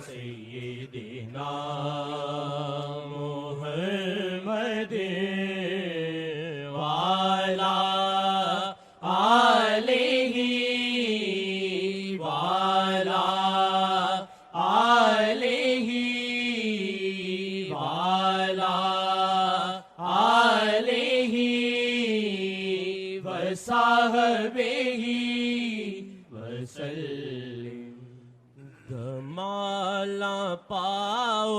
سیدنا محمد وعلی آلہ وعلی آلہ وعلی آلہ وصحبہ وسلم۔ دھمالا پاؤ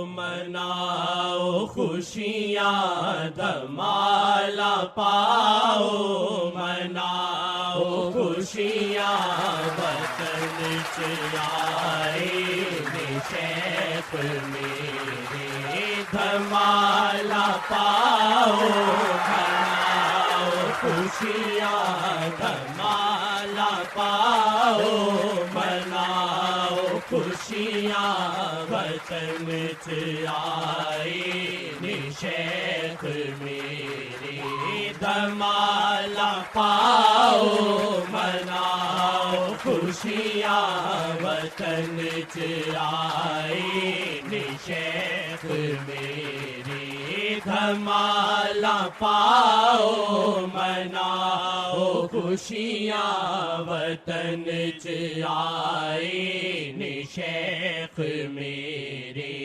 مناؤ خوشیاں، دھمالا پاؤ مناؤ خوشیاں، وطن سے آئے شیخ میرے، دھمالا پاؤ مناؤ خوشیاں، دھمالا پاؤ مناؤ خوشیاں، وطن سے آئے شیخ میرے، دھمالا پاؤ مناؤ خوشیاں، وطن سے آئے شیخ میرے، دھمالا پاؤ مناؤ خوشیاں، وطن سے آئے شیخ میرے،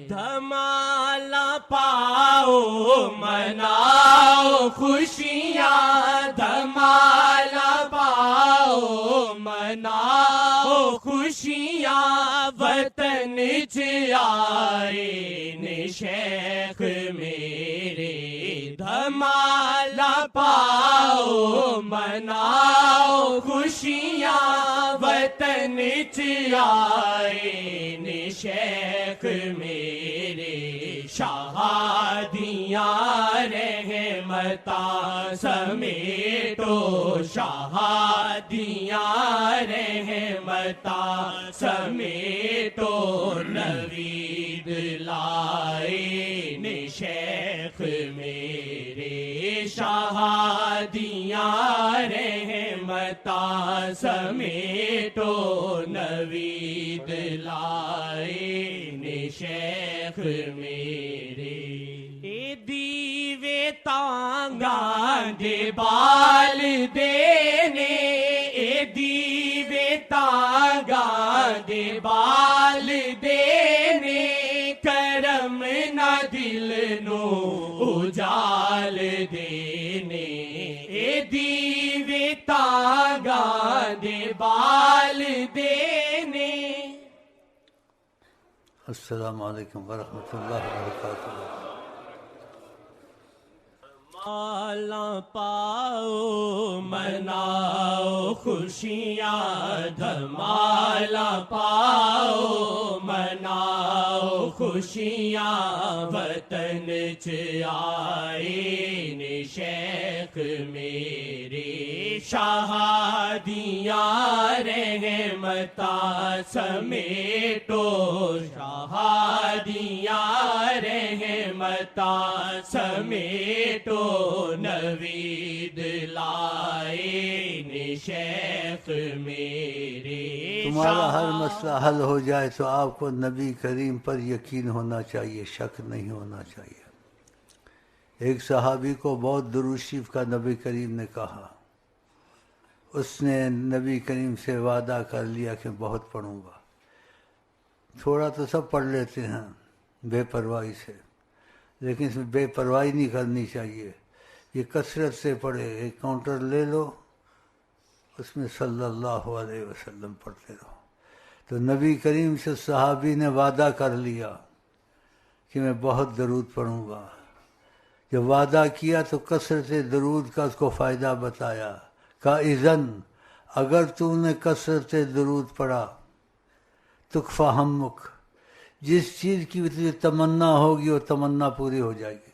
دھمالا پاؤ مناؤ خوشیاں، دھمالا پاؤ مناؤ خوشیاں، وطن سے آئے شیخ میرے، دھمالا پاؤ مناؤ خوشیاں، وطن سے آئے شیخ میرے، شہادیاں رحمتاں سمیٹو، شہادیاں رحمتاں سمیٹو، نوید لائے شیخ میرے، شہادیاں رحمتاں سمیٹو، نوید لائے شیخ میرے، دیوے تانگاں دے بال دینے، دیوے تانگاں دے بال دینے، کرم نہ دل نو اجال دینے، دیوے تانگاں دے بال دینے۔ السلام علیکم ورحمۃ اللہ وبرکاتہ۔ مالا پاؤ مناؤ خوشیاں، دھمالا پاؤ مناؤ خوشیاں، وطن سے آئے شیخ میرے، شہادیاں رحمتاں سمیٹو، شہادیاں رحمتاں سمیٹو، نوید لائے شیخ میرے، تمہارا ہر مسئلہ حل ہو جائے تو آپ کو نبی کریم پر یقین ہونا چاہیے، شک نہیں ہونا چاہیے۔ ایک صحابی کو بہت درود شریف کا نبی کریم نے کہا، اس نے نبی کریم سے وعدہ کر لیا کہ بہت پڑھوں گا۔ تھوڑا تو سب پڑھ لیتے ہیں بے پرواہی سے، لیکن اس میں بے پرواہی نہیں کرنی چاہیے، یہ کثرت سے پڑھے۔ ایک کاؤنٹر لے لو، اس میں صلی اللہ علیہ وسلم پڑھتے رہو۔ تو نبی کریم سے صحابی نے وعدہ کر لیا کہ میں بہت درود پڑھوں گا۔ جب وعدہ کیا تو کثرت درود کا اس کو فائدہ بتایا، کہا اذن اگر تو نے کثرت درود پڑھا تکفی ہمک، جس چیز کی تجھے تمنا ہوگی وہ تمنا پوری ہو جائے گی۔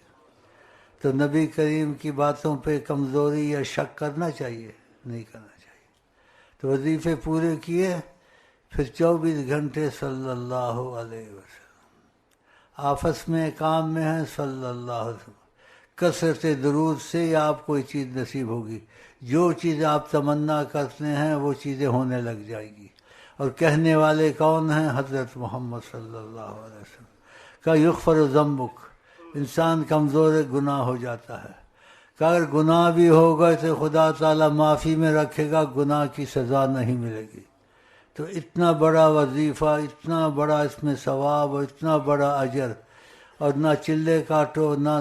تو نبی کریم کی باتوں پہ کمزوری یا شک کرنا چاہیے؟ نہیں کرنا چاہیے۔ تو وظیفے پورے کیے، پھر 24 گھنٹے صلی اللہ علیہ وسلم، آپس میں کام میں ہیں صلی اللہ علیہ وسلم۔ کثرت درود سے ہی آپ کوئی چیز نصیب ہوگی، جو چیز آپ تمنا کرتے ہیں وہ چیزیں ہونے لگ جائے گی، اور کہنے والے کون ہیں؟ حضرت محمد صلی اللہ علیہ وسلم کا یغفر ذنبک، انسان کمزور گناہ ہو جاتا ہے کہ اگر گناہ بھی ہوگا تو خدا تعالیٰ معافی میں رکھے گا، گناہ کی سزا نہیں ملے گی۔ تو اتنا بڑا وظیفہ، اتنا بڑا اس میں ثواب اور اتنا بڑا اجر، اور نہ چلے کاٹو، نہ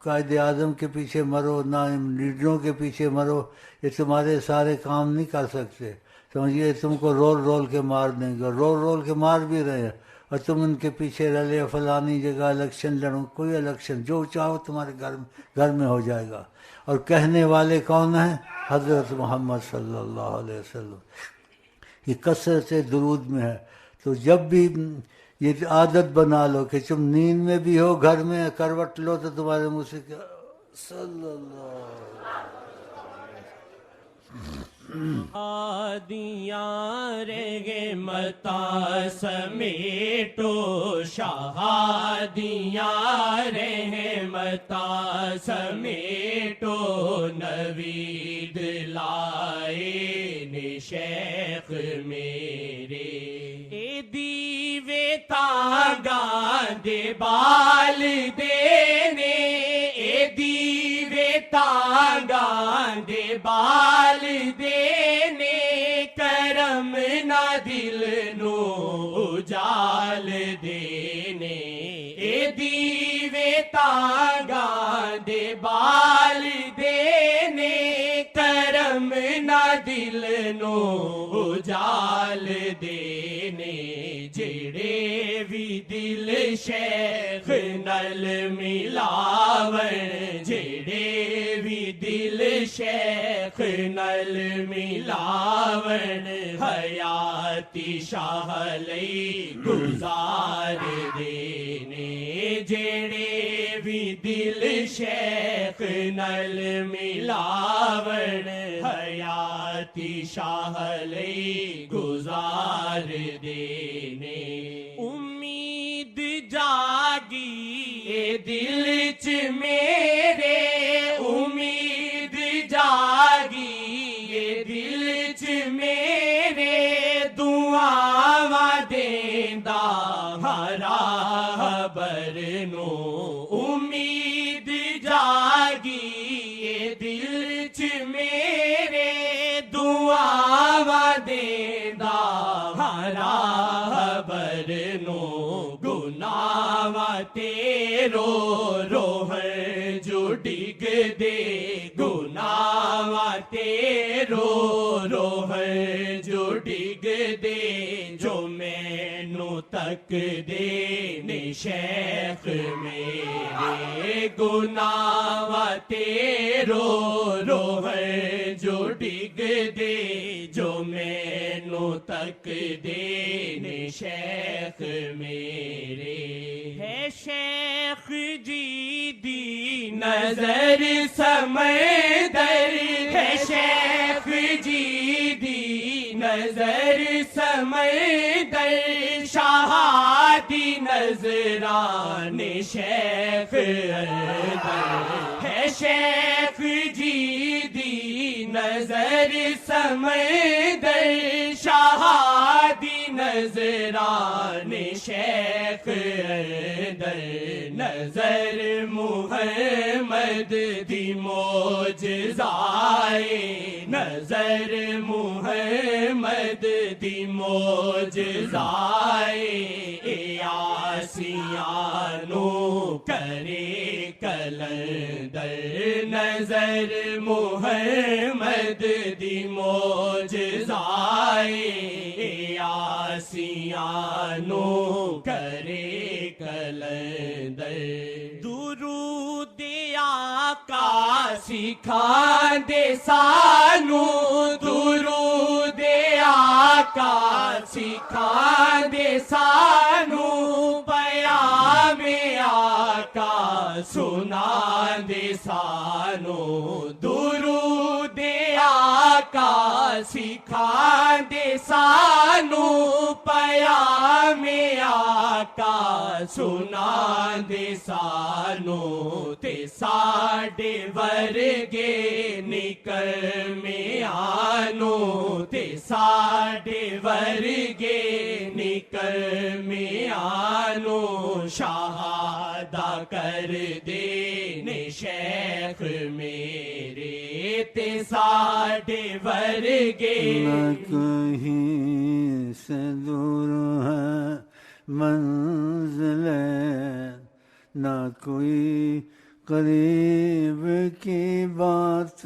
قائد اعظم کے پیچھے مرو، نہ لیڈروں کے پیچھے مرو، یہ تمہارے سارے کام نہیں کر سکتے۔ سمجھیے تم کو رول رول کے مار دیں گے، رول رول کے مار بھی رہے ہیں، اور تم ان کے پیچھے رلے فلانی جگہ الیکشن لڑو، کوئی الیکشن جو چاہو تمہارے گھر میں ہو جائے گا۔ اور کہنے والے کون ہیں؟ حضرت محمد صلی اللہ علیہ وسلم۔ یہ کثرت درود میں ہے۔ تو جب بھی یہ عادت بنا لو کہ تم نیند میں بھی ہو، گھر میں کروٹ لو تو تمہارے منہ سے کیا صلی اللہ شہادیاں رحمتاں سمیٹو، شہادیاں رحمتاں سمیٹو، نوید لائے نے شیخ میرے، اے دیوے تاگاں دے بال دینے، اے دیوے تاگاں دے بال دینے، کرم نہ دل نو اجال دینے، اے دیوے تاگاں دے بال دینے، کرم نہ دل نو اجال دینے، جڑے بھی دل شیخ نل ملاون، جڑے بھی دل شیخ نل ملاون، حیاتی شاہ لئی گزار دینے، جڑے بھی دل شیخ نل ملاون، حیاتی شاہ لئی گزار دینے، امید جاگی اے دل چ میرے، امید جاگی اے دل چ میرے، دعاواں دیندا ہرا برنو، امید جاگی اے دل چ میرے، دعاواں دیندا ہرا برنو، گناواں تیرو روح جو ڈگ دے، گناواں تیرو روح جو ڈگ دے، جو مینوں تک دے نے شیخ میرے، گناواں تیرو روح جو ڈگ دے، جو مینوں تک دے نے شیخ میرے، ہے شیخ جی دی نظر سمندر، ہے شیخ جی دی نظر سمندر، شہادی نظران شیخ اندر، ہے شیخ جی دی نظر سمندر، شہادی نظران شیخ اندر، نظر محمد دی معجزائے، نظر محمد دی معجزائے، اے آسیانو کرے کلندر، نظر محمد دی معجزائے، اے آسیانو کرے کلندر، درود آقا سکھا دے سانو، درود آقا سکھا دے سانو، پیام آقا سنا دے سانو، درود آقا آقا سکھا دے سانو پیام آقا سنا دے سانو تے ساڈے ورگے نکل میں آنو تے ساڈے ورگے نکل میں آنو شہادہ کر دے نے شیخ میرے تے ساڈے ورگے نہ کہیں سے دور ہے منزل نہ کوئی قریب کی بات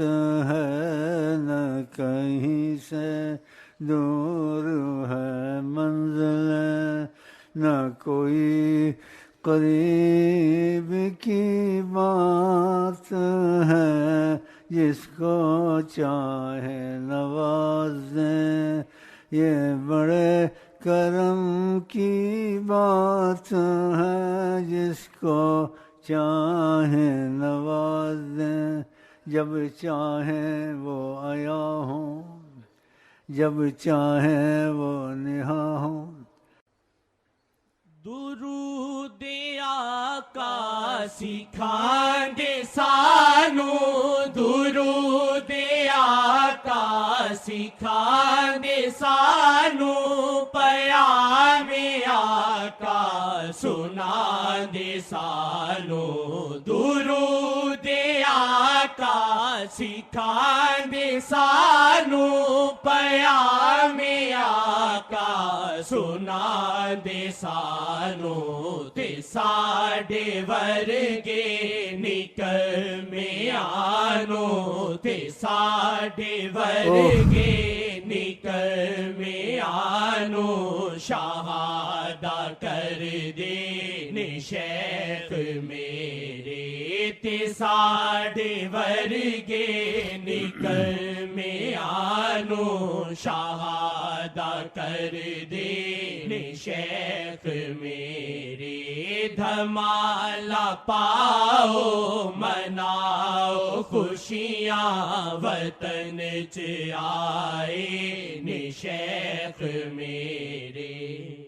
ہے نہ کہیں سے دور ہے منزل نہ کوئی قریب کی بات ہے جس کو چاہے نواز دیں یہ بڑے کرم کی بات ہے جس کو چاہے نواز دیں جب چاہیں وہ آیا ہوں جب چاہیں وہ نہا ہوں درود آقا سکھا دے سانو درود آقا سکھا دے سانو پیام آقا سنا دے سانو درود آقا سکھا دے سانو پیام آقا سنا دے سانو تے ساڈے ورگے نکل میں آنو تے ساڈے ورگے نکل میں آنو شہادہ کر دے نے شیخ میرے تے ساڈے ورگے نکل میں آنو شہادہ کر دے نے شیخ میرے دھمالا پاؤ مناؤ خوشیاں وطن چ آئے نے شیخ میرے